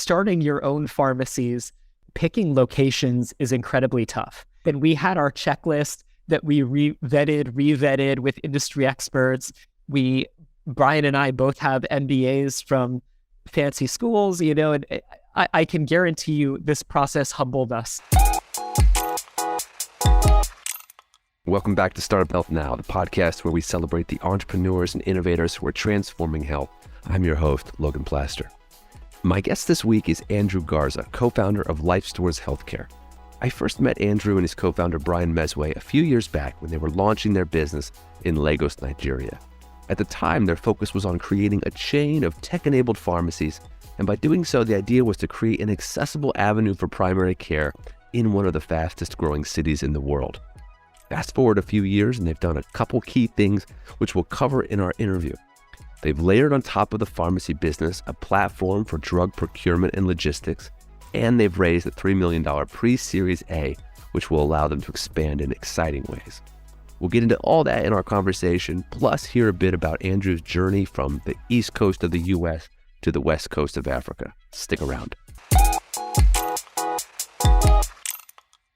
starting your own pharmacies, picking locations is incredibly tough. And we had our checklist that we re-vetted with industry experts. Bryan and I both have MBAs from fancy schools, and I can guarantee you this process humbled us. Welcome back to Startup Health Now, the podcast where we celebrate the entrepreneurs and innovators who are transforming health. I'm your host, Logan Plaster. My guest this week is Andrew Garza, co-founder of Lifestores Healthcare. I first met Andrew and his co-founder Bryan Mezue a few years back when they were launching their business in Lagos, Nigeria. At the time, their focus was on creating a chain of tech-enabled pharmacies, and by doing so, the idea was to create an accessible avenue for primary care in one of the fastest-growing cities in the world. Fast forward a few years, and they've done a couple key things which we'll cover in our interview. They've layered on top of the pharmacy business a platform for drug procurement and logistics, and they've raised a $3 million pre-Series A, which will allow them to expand in exciting ways. We'll get into all that in our conversation, plus hear a bit about Andrew's journey from the East Coast of the US to the West Coast of Africa. Stick around.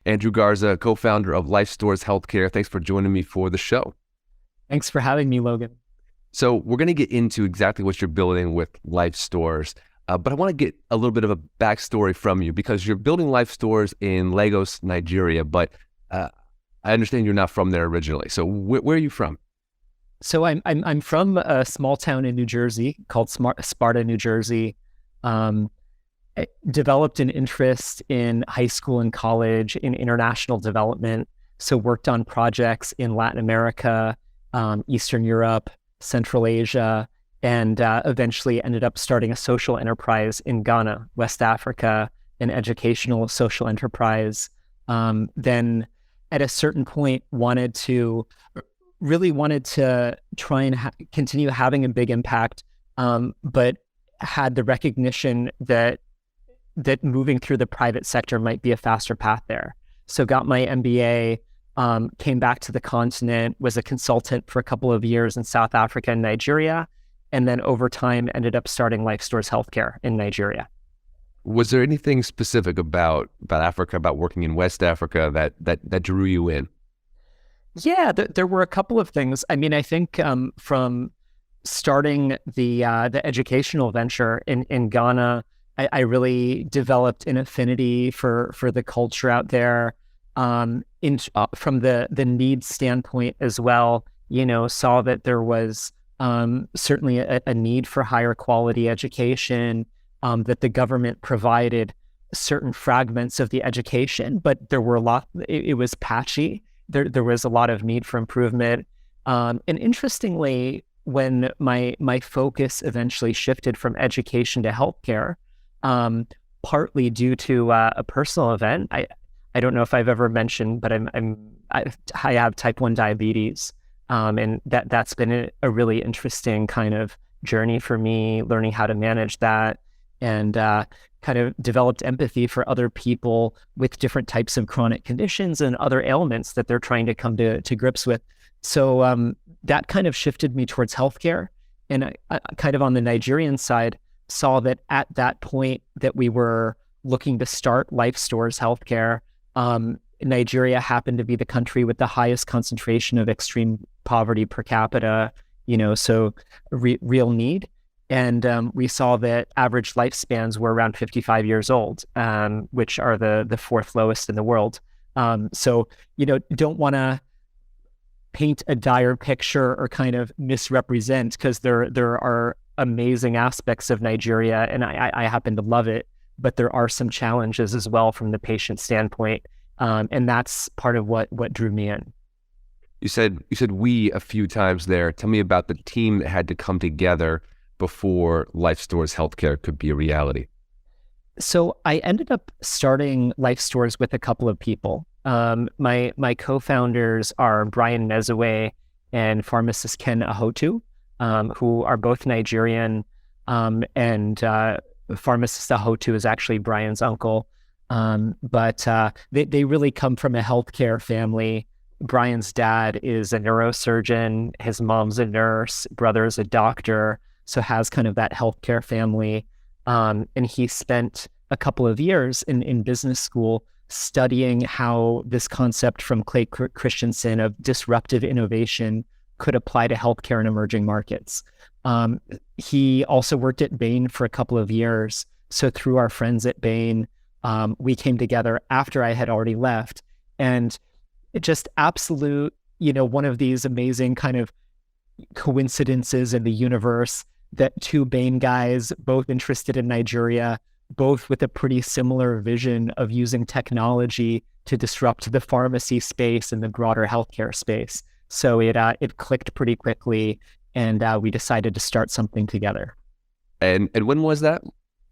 Andrew Garza, co-founder of Lifestores Healthcare. Thanks for joining me for the show. Thanks for having me, Logan. So we're going to get into exactly what you're building with Lifestores, but I want to get a little bit of a backstory from you because you're building Lifestores in Lagos, Nigeria, but I understand you're not from there originally. So where are you from? So I'm from a small town in New Jersey called Sparta, New Jersey. I developed an interest in high school and college in international development. So worked on projects in Latin America, Eastern Europe, Central Asia, and eventually ended up starting a social enterprise in Ghana, West Africa, an educational social enterprise. Then at a certain point wanted to try and continue having a big impact, but had the recognition that moving through the private sector might be a faster path there. So got my MBA, came back to the continent, was a consultant for a couple of years in South Africa and Nigeria, and then over time ended up starting Lifestores Healthcare in Nigeria. Was there anything specific about Africa, about working in West Africa that drew you in? Yeah, there were a couple of things. I mean, I think from starting the educational venture in Ghana, I really developed an affinity for the culture out there. From the needs standpoint as well, saw that there was certainly a need for higher quality education. That the government provided certain fragments of the education, but there were it was patchy. There was a lot of need for improvement. And interestingly, when my focus eventually shifted from education to healthcare, partly due to a personal event, I don't know if I've ever mentioned, but I have type 1 diabetes. And that's been a really interesting kind of journey for me, learning how to manage that. And kind of developed empathy for other people with different types of chronic conditions and other ailments that they're trying to come to grips with. So that kind of shifted me towards healthcare. And I kind of on the Nigerian side, saw that at that point that we were looking to start Lifestores Healthcare, Nigeria happened to be the country with the highest concentration of extreme poverty per capita, so real need. And we saw that average lifespans were around 55 years old, which are the fourth lowest in the world. So, don't want to paint a dire picture or kind of misrepresent, because there are amazing aspects of Nigeria, and I happen to love it, but there are some challenges as well from the patient standpoint. And that's part of what drew me in. You said we a few times there. Tell me about the team that had to come together before Lifestores Healthcare could be a reality. So I ended up starting Lifestores with a couple of people. My co-founders are Bryan Mezue and pharmacist Ken Ahotu, who are both Nigerian, and pharmacist Ahotu is actually Bryan's uncle. But they really come from a healthcare family. Bryan's dad is a neurosurgeon, his mom's a nurse, brother's a doctor, so has kind of that healthcare family. And he spent a couple of years in business school studying how this concept from Clay Christensen of disruptive innovation could apply to healthcare in emerging markets. He also worked at Bain for a couple of years. So through our friends at Bain, we came together after I had already left, and it just absolute, one of these amazing kind of coincidences in the universe that two Bain guys, both interested in Nigeria, both with a pretty similar vision of using technology to disrupt the pharmacy space and the broader healthcare space. So it clicked pretty quickly, and we decided to start something together. And when was that?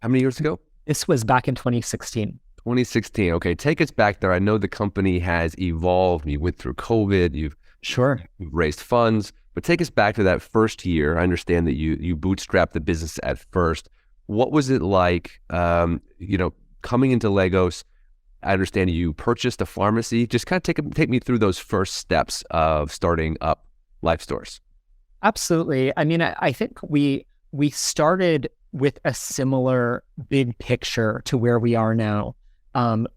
How many years ago? This was back in 2016. 2016. Okay, take us back there. I know the company has evolved. You went through COVID. You've raised funds, but take us back to that first year. I understand that you bootstrapped the business at first. What was it like, coming into Lagos? I understand you purchased a pharmacy. Just kind of take me through those first steps of starting up Lifestores. Absolutely. I mean, I think we started with a similar big picture to where we are now,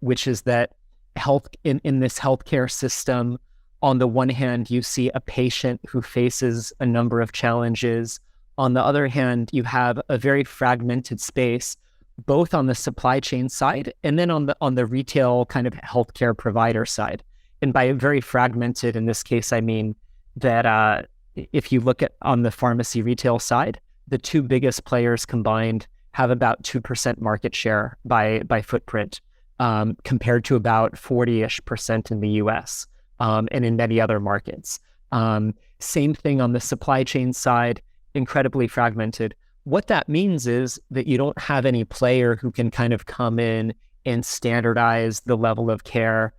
which is that health in this healthcare system, on the one hand, you see a patient who faces a number of challenges. On the other hand, you have a very fragmented space, both on the supply chain side and then on the retail kind of healthcare provider side. And by very fragmented, in this case, I mean that if you look at on the pharmacy retail side, the two biggest players combined have about 2% market share by footprint, compared to about 40-ish% in the US, and in many other markets. Same thing on the supply chain side, incredibly fragmented. What that means is that you don't have any player who can kind of come in and standardize the level of care.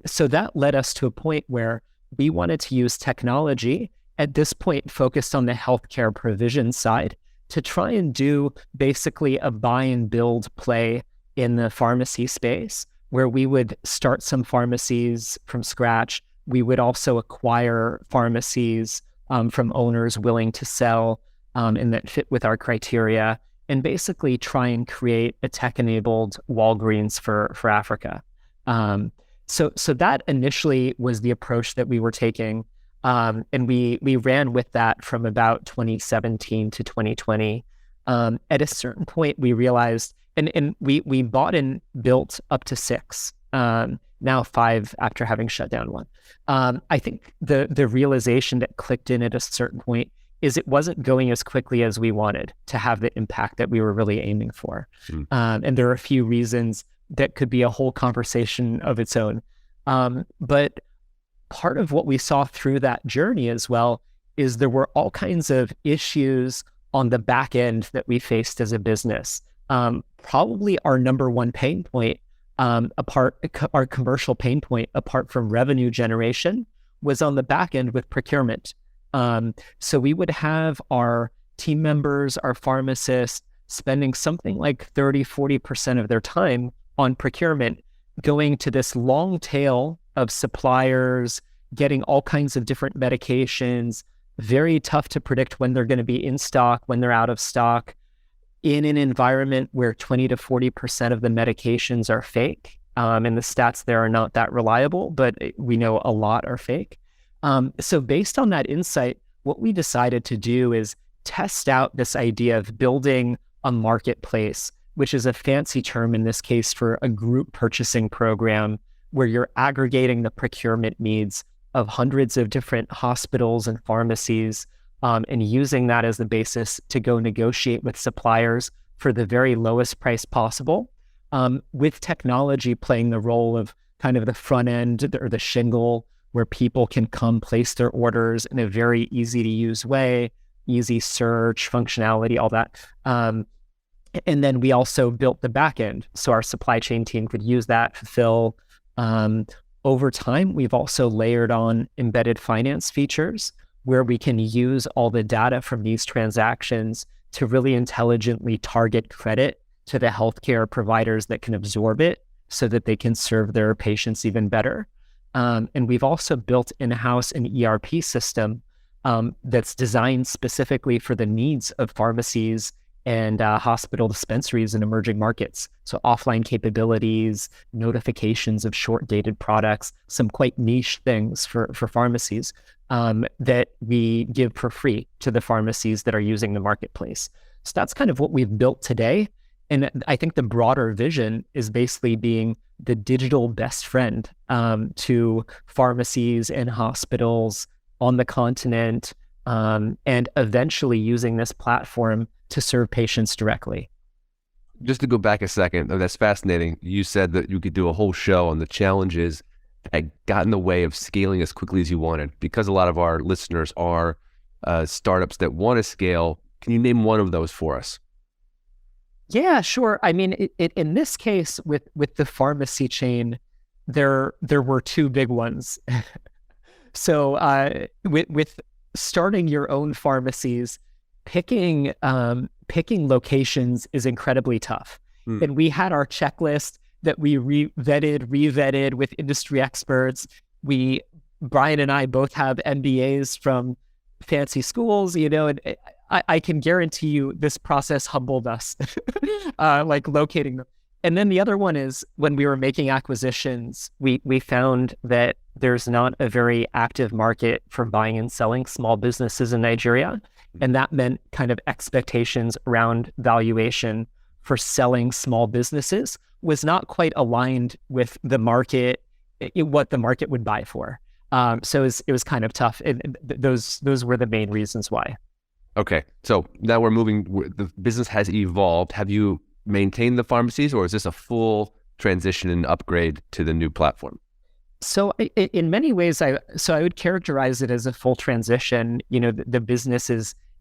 So that led us to a point where we wanted to use technology, at this point focused on the healthcare provision side, to try and do basically a buy and build play in the pharmacy space, where we would start some pharmacies from scratch. We would also acquire pharmacies from owners willing to sell and that fit with our criteria, and basically try and create a tech-enabled Walgreens for Africa. So that initially was the approach that we were taking. And we ran with that from about 2017 to 2020. At a certain point, we realized, and we bought and built up to 6, now 5 after having shut down 1. I think the realization that clicked in at a certain point is it wasn't going as quickly as we wanted to have the impact that we were really aiming for. And there are a few reasons that could be a whole conversation of its own. But part of what we saw through that journey as well is there were all kinds of issues on the back end that we faced as a business. Probably our number one pain point, our commercial pain point, apart from revenue generation, was on the back end with procurement. So we would have our team members, our pharmacists, spending something like 30-40% of their time on procurement, going to this long tail of suppliers, getting all kinds of different medications, very tough to predict when they're going to be in stock, when they're out of stock, in an environment where 20-40% of the medications are fake. And the stats there are not that reliable, but we know a lot are fake. So based on that insight, what we decided to do is test out this idea of building a marketplace, which is a fancy term in this case for a group purchasing program, where you're aggregating the procurement needs of hundreds of different hospitals and pharmacies, and using that as the basis to go negotiate with suppliers for the very lowest price possible, with technology playing the role of kind of the front end or the shingle, where people can come place their orders in a very easy to use way, easy search, functionality, all that. And then we also built the back end, so our supply chain team could use that, fulfill. Over time, we've also layered on embedded finance features, where we can use all the data from these transactions to really intelligently target credit to the healthcare providers that can absorb it, so that they can serve their patients even better. And we've also built in-house an ERP system that's designed specifically for the needs of pharmacies and hospital dispensaries in emerging markets. So offline capabilities, notifications of short-dated products, some quite niche things for pharmacies that we give for free to the pharmacies that are using the marketplace. So that's kind of what we've built today. And I think the broader vision is basically being the digital best friend to pharmacies and hospitals on the continent, and eventually using this platform to serve patients directly. Just to go back a second, that's fascinating. You said that you could do a whole show on the challenges that got in the way of scaling as quickly as you wanted, because a lot of our listeners are startups that want to scale. Can you name one of those for us? Yeah, sure. I mean, in this case, with the pharmacy chain, there were two big ones. So with starting your own pharmacies, picking locations is incredibly tough. And we had our checklist that we revetted with industry experts. Bryan and I both have MBAs from fancy schools, and I can guarantee you this process humbled us, like locating them. And then the other one is when we were making acquisitions, we found that there's not a very active market for buying and selling small businesses in Nigeria. And that meant kind of expectations around valuation for selling small businesses was not quite aligned with the market, what the market would buy for. So it was kind of tough. And those were the main reasons why. Okay, so now we're moving, the business has evolved. Have you maintained the pharmacies, or is this a full transition and upgrade to the new platform? So in many ways, I would characterize it as a full transition. The business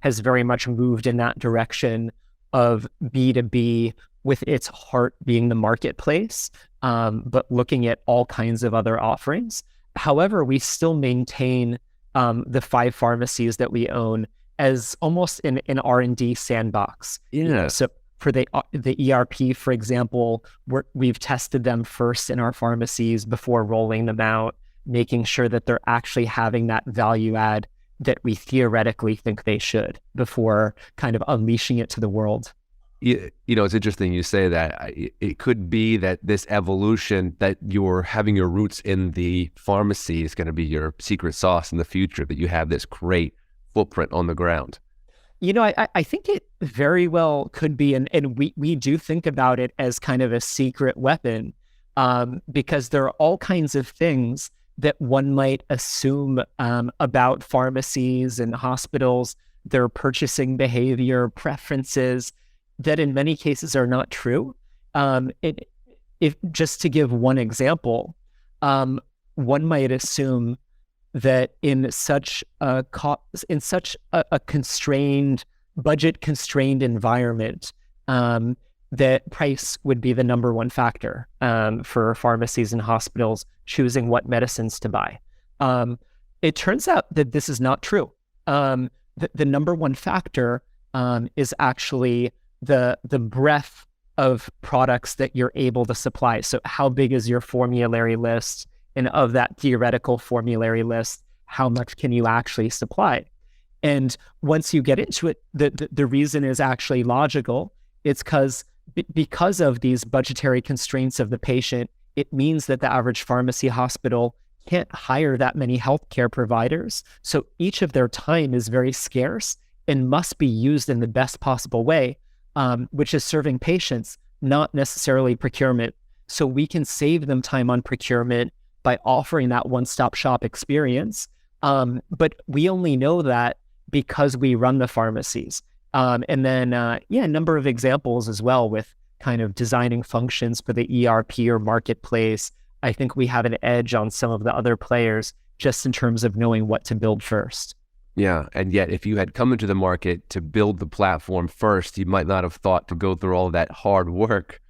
has very much moved in that direction of B2B, with its heart being the marketplace, but looking at all kinds of other offerings. However, we still maintain the 5 pharmacies that we own as almost an R&D sandbox. Yeah. So for the ERP, for example, we've tested them first in our pharmacies before rolling them out, making sure that they're actually having that value add that we theoretically think they should before kind of unleashing it to the world. It's interesting you say that. It could be that this evolution, that you're having your roots in the pharmacy, is going to be your secret sauce in the future, that you have this great footprint on the ground. I think it very well could be, and we do think about it as kind of a secret weapon, because there are all kinds of things that one might assume about pharmacies and hospitals, their purchasing behavior, preferences, that in many cases are not true. If just to give one example, one might assume that in such a constrained, budget constrained environment, that price would be the number one factor for pharmacies and hospitals choosing what medicines to buy. It turns out that this is not true. The number one factor is actually the breadth of products that you're able to supply. So how big is your formulary list? And of that theoretical formulary list, how much can you actually supply? And once you get into it, the reason is actually logical. It's because of these budgetary constraints of the patient, it means that the average pharmacy hospital can't hire that many healthcare providers. So each of their time is very scarce and must be used in the best possible way, which is serving patients, not necessarily procurement. So we can save them time on procurement by offering that one-stop shop experience. But we only know that because we run the pharmacies. And then, a number of examples as well with kind of designing functions for the ERP or marketplace. I think we have an edge on some of the other players just in terms of knowing what to build first. Yeah, and yet if you had come into the market to build the platform first, you might not have thought to go through all that hard work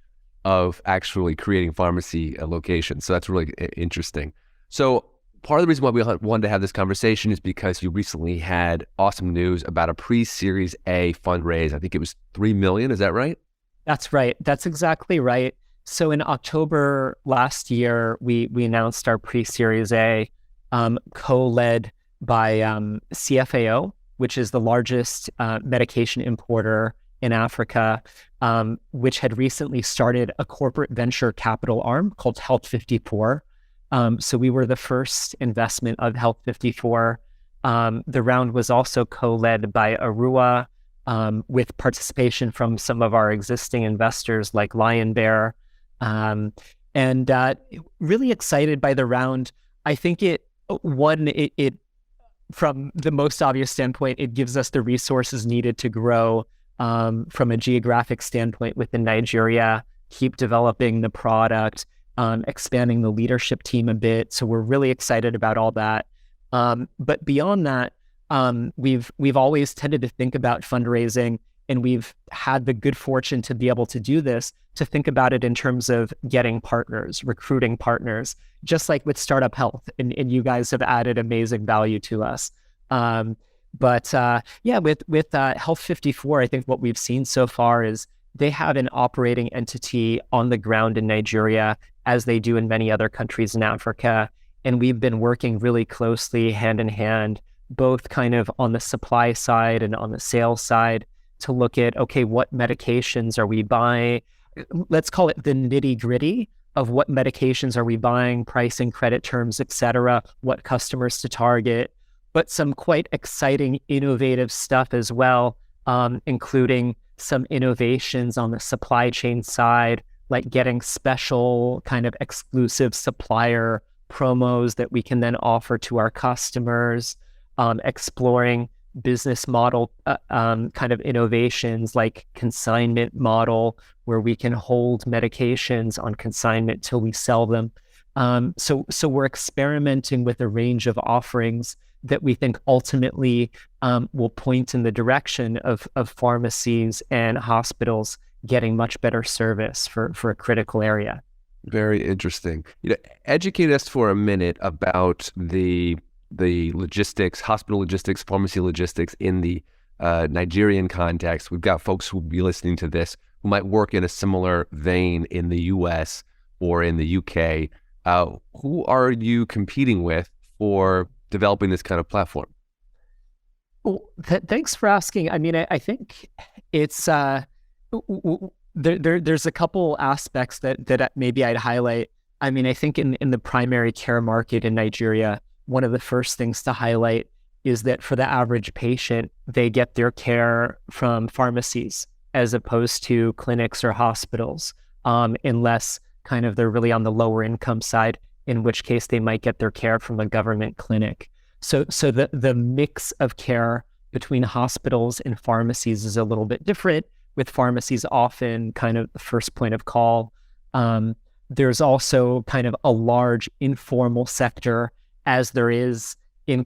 of actually creating pharmacy locations. So that's really interesting. So part of the reason why we wanted to have this conversation is because you recently had awesome news about a pre-Series A fundraise. I think it was $3 million. Is that right? That's right. That's exactly right. So in October last year, we announced our pre-Series A, co-led by CFAO, which is the largest medication importer in Africa, which had recently started a corporate venture capital arm called Health 54. So we were the first investment of Health 54. The round was also co-led by Arua, with participation from some of our existing investors like Lion Bear. And really excited by the round. I think it from the most obvious standpoint, it gives us the resources needed to grow from a geographic standpoint within Nigeria, keep developing the product, expanding the leadership team a bit. So we're really excited about all that. But beyond that, we've always tended to think about fundraising, and we've had the good fortune to be able to do this, to think about it in terms of getting partners, recruiting partners, just like with Startup Health. And you guys have added amazing value to us. With Health 54, I think what we've seen so far is they have an operating entity on the ground in Nigeria, as they do in many other countries in Africa. And we've been working really closely hand in hand, both kind of on the supply side and on the sales side, to look at, okay, what medications are we buying? Let's call it the nitty gritty of what medications are we buying, pricing, credit terms, et cetera, what customers to target, but some quite exciting, innovative stuff as well, including some innovations on the supply chain side, like getting special kind of exclusive supplier promos that we can then offer to our customers, exploring business model kind of innovations like consignment model, where we can hold medications on consignment till we sell them. So we're experimenting with a range of offerings that we think ultimately will point in the direction of pharmacies and hospitals getting much better service for a critical area. Very interesting. Educate us for a minute about the logistics, hospital logistics, pharmacy logistics in the Nigerian context. We've got folks who will be listening to this who might work in a similar vein in the US or in the UK. Who are you competing with for developing this kind of platform? Well, thanks for asking. I mean, I think it's there's a couple aspects that maybe I'd highlight. I mean, I think in the primary care market in Nigeria, one of the first things to highlight is that for the average patient, they get their care from pharmacies as opposed to clinics or hospitals, unless kind of they're really on the lower income side, in which case they might get their care from a government clinic. So the mix of care between hospitals and pharmacies is a little bit different, with pharmacies often kind of the first point of call. There's also kind of a large informal sector, as there is in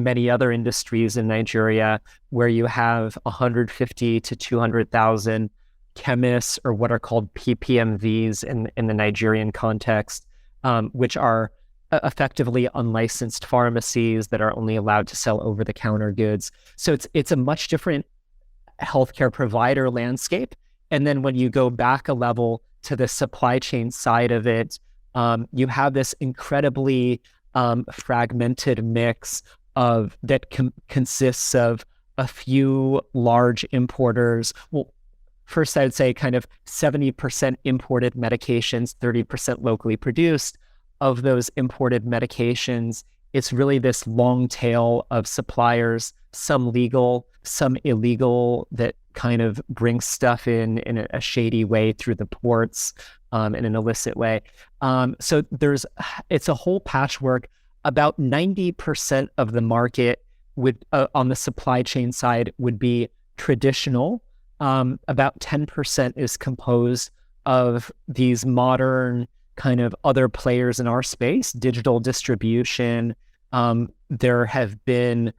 many other industries in Nigeria, where you have 150 to 200,000 chemists, or what are called PPMVs in the Nigerian context, which are effectively unlicensed pharmacies that are only allowed to sell over-the-counter goods. So it's a much different healthcare provider landscape. And then when you go back a level to the supply chain side of it, you have this incredibly fragmented mix that consists of a few large importers. Well, first I'd say kind of 70% imported medications, 30% locally produced. Of those imported medications, it's really this long tail of suppliers, some legal, some illegal, that kind of bring stuff in a shady way through the ports, in an illicit way. So it's a whole patchwork. About 90% of the market would, on the supply chain side, would be traditional. About 10% is composed of these modern kind of other players in our space, digital distribution. There have been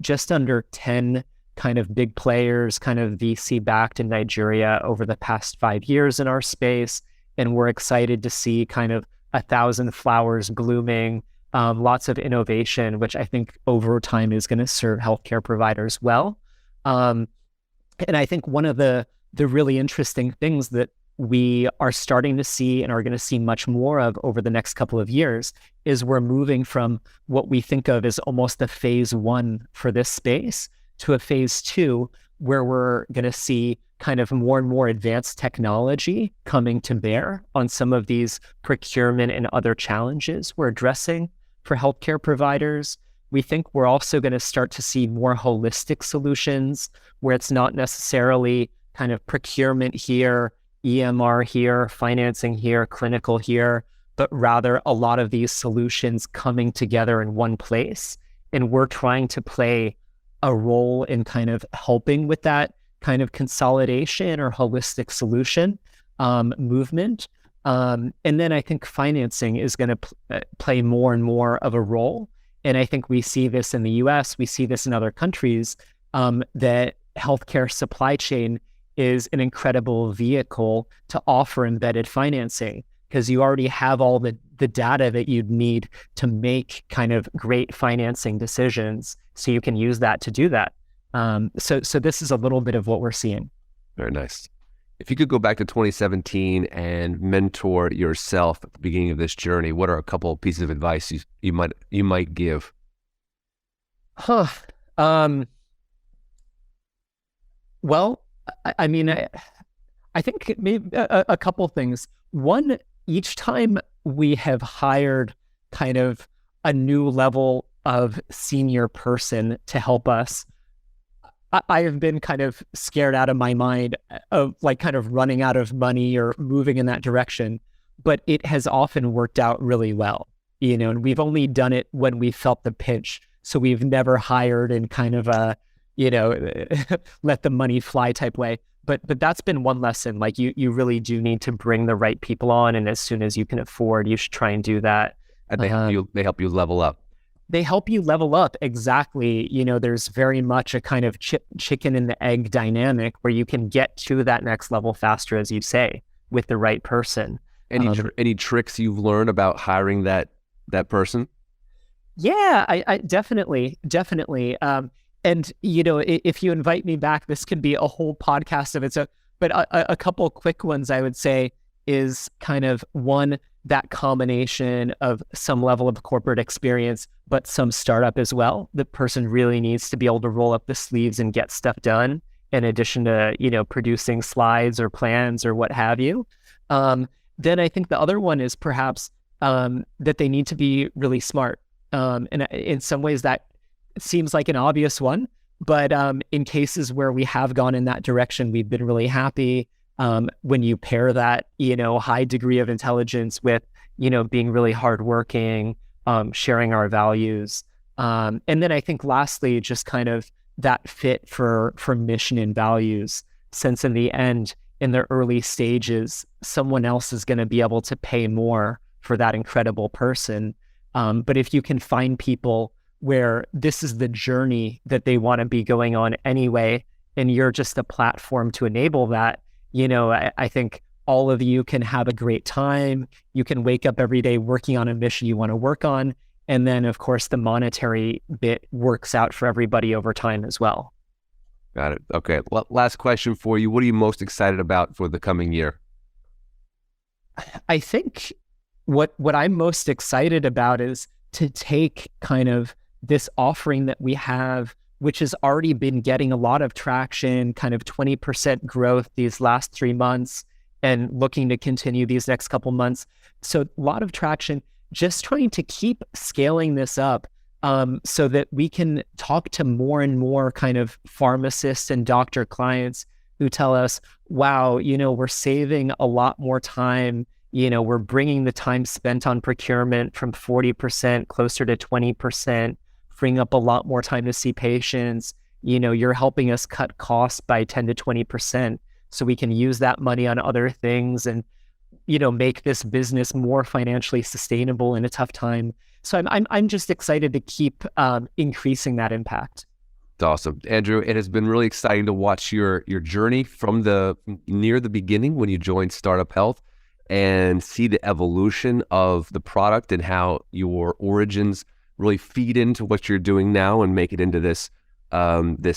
just under 10 kind of big players, kind of VC backed in Nigeria over the past 5 years in our space. And we're excited to see kind of 1,000 flowers blooming, lots of innovation, which I think over time is going to serve healthcare providers well. And I think one of the really interesting things that we are starting to see and are going to see much more of over the next couple of years is we're moving from what we think of as almost a phase 1 for this space to a phase 2, where we're going to see kind of more and more advanced technology coming to bear on some of these procurement and other challenges we're addressing for healthcare providers. We think we're also going to start to see more holistic solutions where it's not necessarily kind of procurement here, EMR here, financing here, clinical here, but rather a lot of these solutions coming together in one place. And we're trying to play a role in kind of helping with that kind of consolidation or holistic solution movement. And then I think financing is going to play more and more of a role. And I think we see this in the US, we see this in other countries, that healthcare supply chain is an incredible vehicle to offer embedded financing because you already have all the data that you'd need to make kind of great financing decisions. So you can use that to do that. So this is a little bit of what we're seeing. Very nice. If you could go back to 2017 and mentor yourself at the beginning of this journey, what are a couple of pieces of advice you might give? Well, I mean, I think maybe a couple things. One, each time we have hired kind of a new level of senior person to help us, I have been kind of scared out of my mind of like kind of running out of money or moving in that direction, but it has often worked out really well, and we've only done it when we felt the pinch. So we've never hired in kind of a, let the money fly type way. But that's been one lesson. Like you really do need to bring the right people on. And as soon as you can afford, you should try and do that. And they help you level up. They help you level up. Exactly. There's very much a kind of chicken and the egg dynamic where you can get to that next level faster, as you say, with the right person. Any tricks you've learned about hiring that person? Yeah, I definitely. And, if you invite me back, this could be a whole podcast of its own. But a couple quick ones I would say is kind of one, that combination of some level of corporate experience, but some startup as well. The person really needs to be able to roll up the sleeves and get stuff done in addition to, producing slides or plans or what have you. Then I think the other one is perhaps that they need to be really smart. And in some ways that seems like an obvious one, but in cases where we have gone in that direction, we've been really happy. When you pair that, high degree of intelligence with, being really hardworking, sharing our values. And then I think lastly, just kind of that fit for mission and values, since in the end, in the early stages, someone else is going to be able to pay more for that incredible person. But if you can find people where this is the journey that they want to be going on anyway, and you're just a platform to enable that, I think all of you can have a great time. You can wake up every day working on a mission you want to work on. And then, of course, the monetary bit works out for everybody over time as well. Got it. Okay. Well, last question for you. What are you most excited about for the coming year? I think what I'm most excited about is to take kind of this offering that we have, which has already been getting a lot of traction, kind of 20% growth these last 3 months, and looking to continue these next couple months. So a lot of traction, just trying to keep scaling this up so that we can talk to more and more kind of pharmacists and doctor clients who tell us, wow, we're saving a lot more time. We're bringing the time spent on procurement from 40% closer to 20%, freeing up a lot more time to see patients. You're helping us cut costs by 10 to 20%. So we can use that money on other things and, make this business more financially sustainable in a tough time. So I'm just excited to keep increasing that impact. It's awesome. Andrew, it has been really exciting to watch your journey from near the beginning when you joined Startup Health and see the evolution of the product and how your origins really feed into what you're doing now and make it into this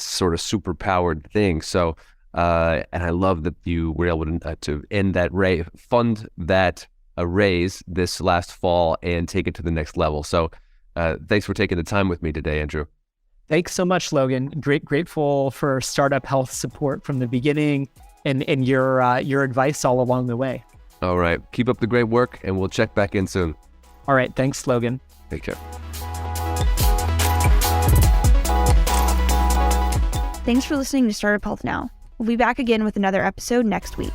sort of super powered thing. So, and I love that you were able to fund that raise this last fall and take it to the next level. So, thanks for taking the time with me today, Andrew. Thanks so much, Logan. Grateful for startup health support from the beginning and your advice all along the way. All right. Keep up the great work, and we'll check back in soon. All right. Thanks, Logan. Take care. Thanks for listening to Startup Health Now. We'll be back again with another episode next week.